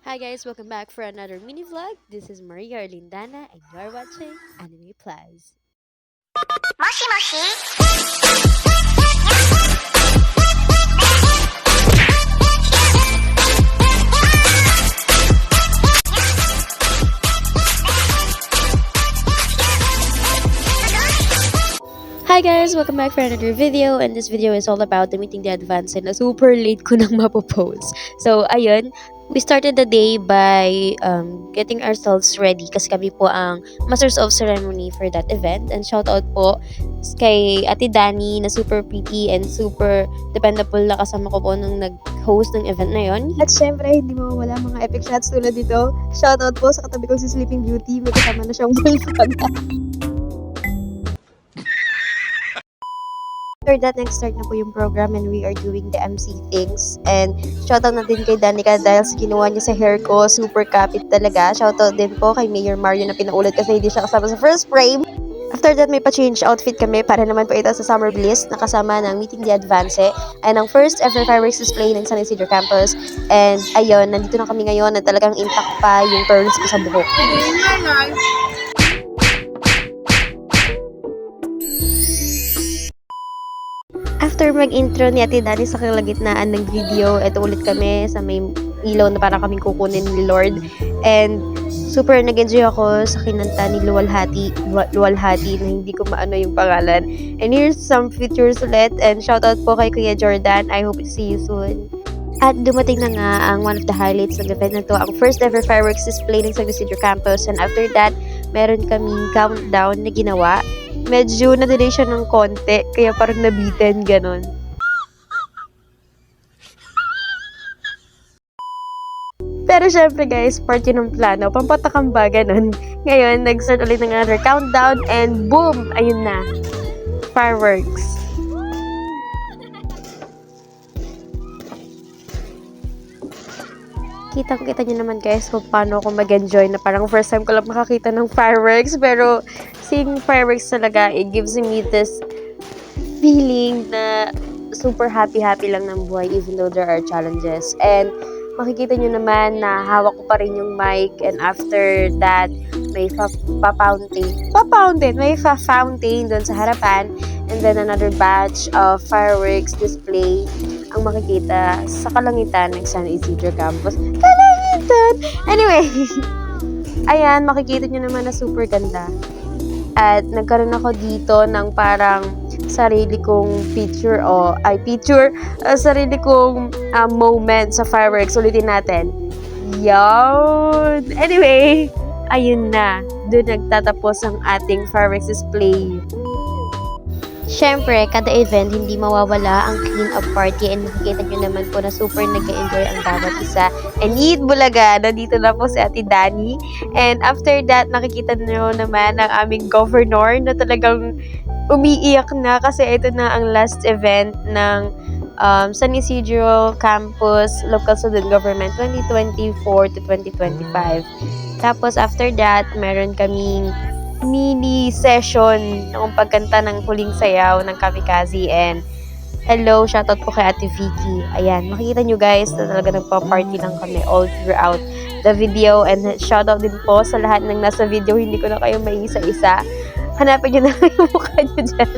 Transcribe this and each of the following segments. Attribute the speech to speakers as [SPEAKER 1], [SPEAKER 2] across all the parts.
[SPEAKER 1] Hi guys, welcome back for another mini vlog. This is Maria Arlindana and you are watching Anime Plus. Hi guys, welcome back for another video, and this video is all about the meeting the advance na super late ko nang mapopost. So ayun, we started the day by getting ourselves ready kasi kami po ang Masters of Ceremony for that event, and shout out po kay Ate Dani na super pretty and super dependable na kasama ko po nung nag-host ng event na yon. At syempre, hindi mawawala mga epic shots tulad dito. Shout out po sa katabi ko si Sleeping Beauty, may kasama na siyang bullfrog. After that, nag-start na po yung program and we are doing the MC things. And shoutout na din kay Danica dahil sa ginawa niya sa hair ko. Super kapit talaga. Shoutout din po kay Mayor Mario na pinaulit kasi hindi siya kasama sa first frame. After that, may pa-change outfit kami para naman po ito sa Summer Bliss na kasama ng Meeting the Advance and ang first ever fireworks display ng San Isidro Campus. And ayun, nandito na kami ngayon na talagang intact pa yung pearls ko sa buhok. After mag-intro ni Ate Dani sa kalagitnaan ng video, eto ulit kami sa may ilaw na parang kaming kukunin ni Lord. And super nag-enjoy ako sa kinanta ni Luwalhati na hindi ko maano yung pangalan. And here's some features ulit, and shoutout po kay Kuya Jordan. I hope to see you soon. At dumating na nga ang one of the highlights ng event na to, ang first ever fireworks display ng San Isidro Campus. And after that, meron kaming countdown na ginawa. Medyo na-delay siya ng konti, kaya parang nabitin, ganon. Pero syempre guys, part yun ng plano, pampatakam ba, ganon. Ngayon, nag-start ulit ng another countdown, and boom! Ayun na, fireworks. Kitang-kita nyo naman guys kung paano ako mag-enjoy na parang first time ko lang makakita ng fireworks. Pero seeing fireworks talaga, it gives me this feeling na super happy lang ng buhay even though there are challenges. And makikita nyo naman na hawak ko pa rin yung mic, and after that, may fountain doon sa harapan, and then another batch of fireworks display ang makikita sa kalangitan ng San Isidro Campus. Kalangitan! Anyway, ayan, makikita nyo naman na super ganda. At nagkaroon ako dito ng parang sarili kong sarili kong moment sa fireworks. Ulitin natin. Yun! Anyway, ayun na. Doon nagtatapos ang ating fireworks display. Siyempre, kada event, hindi mawawala ang clean-up party, and makikita nyo naman po na super nag-enjoy ang bawat isa. And eat bulaga, nandito na po si Ate Dani. And after that, nakikita nyo naman ang aming governor na talagang umiiyak na kasi ito na ang last event ng San Isidro Campus Local Student Government 2024 to 2025. Tapos after that, meron kaming mini session ng pagkanta ng huling sayaw ng Kamikaze. And hello, shoutout po kay Ate Vicky. Ayan, makikita nyo guys na talaga nagpa-party lang kami all throughout the video. And shoutout din po sa lahat ng nasa video, hindi ko na kayo maisa-isa. Hanapin nyo na yung mukha nyo dyan.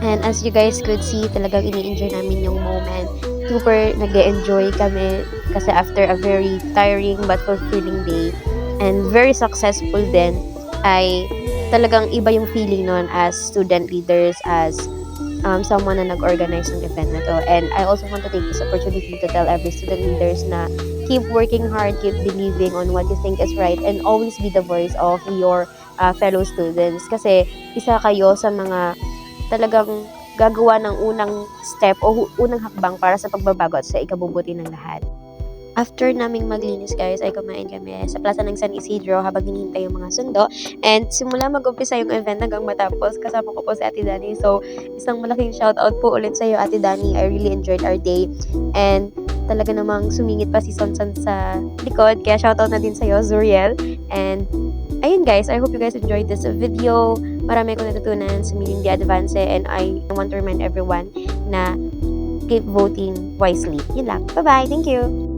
[SPEAKER 1] And as you guys could see, talagang ini-enjoy namin yung moment. Super nag-enjoy kami kasi after a very tiring but fulfilling day and very successful din, ay talagang iba yung feeling nun as student leaders, as someone na nag-organize ng event na to. And I also want to take this opportunity to tell every student leaders na keep working hard, keep believing on what you think is right, and always be the voice of your fellow students. Kasi isa kayo sa mga talagang gagawa ng unang step o unang hakbang para sa pagbabago at sa ikabubuti ng lahat. After naming maglinis guys, ay kumain kami sa plaza ng San Isidro habang hinihintay yung mga sundo. And simula mag-umpisa yung event hanggang matapos, kasama ko po si Ate Dani. So, isang malaking shoutout po ulit sa iyo, Ate Dani. I really enjoyed our day. And talaga namang sumingit pa si Sonsan sa likod. Kaya shoutout na din sa iyo, Zuriel. And ayun guys, I hope you guys enjoyed this video. Marami akong natutunan sa Meeting the Advance, and I want to remind everyone na keep voting wisely. Yun lang. Bye-bye. Thank you.